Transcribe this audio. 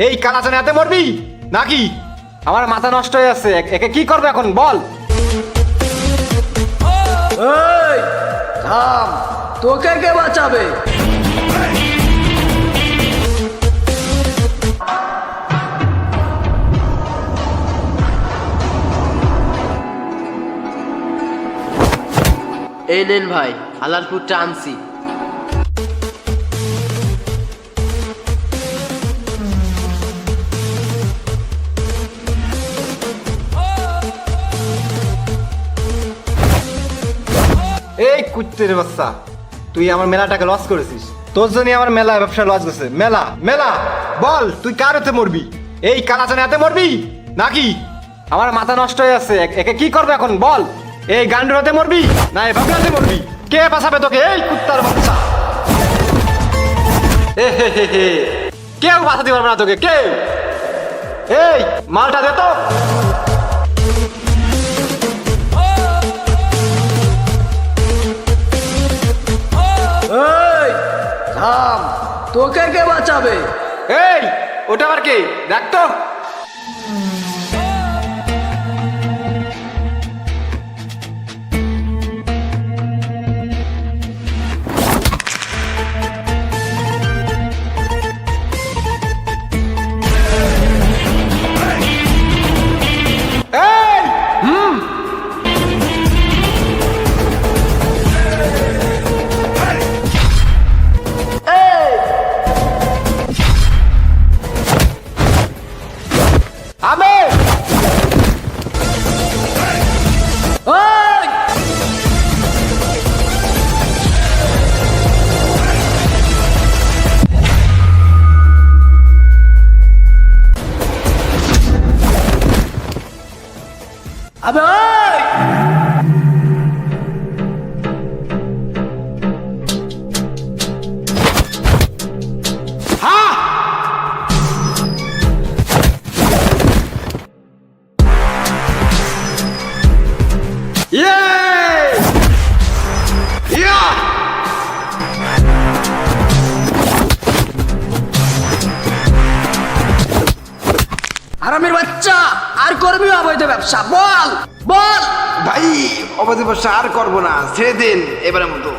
এই কালাচানে হাতে মরবি নাকি? আমার মাথা নষ্ট হয়ে যাচ্ছে, একে কি করবে এখন বল। এই থাম, তোকে কে বাঁচাবে? এই নেন ভাই, আলারপুরটা আনছি। এই কুত্তের বাচ্চা, তুই আমার মেলাটাকে লস করেছিস। তোর জন্য আমার মেলা ব্যবসা লস গেছে। মেলা মেলা বল, তুই কার হাতে মরবি? এই কালাচানে হাতে মরবি নাকি? আমার মাথা নষ্ট হয়ে যাচ্ছে, একে কি করবে এখন বল। এই গান্ডুর হাতে মরবি না এই বাবুর হাতে মরবি? কে বাঁচাবে তোকে? এই কুত্তার বাচ্চা, এ হে হে হে, কেউ বাঁচাতে পারবে না তোকে, কেউ। এই মালটা দে তো। এই থাম, তোকে কে বাঁচাবে? এই ওটা আবার কে? দেখ তো। এই আমি এই! আবে এই! হ্যাঁ ইয়ে ইয়া হারামির বাচ্চা, আর করবি অবৈধ ব্যবসা? বল বল। ভাই অবধি বসে আর করবো না, ছেড়ে দিন এবারের মতো।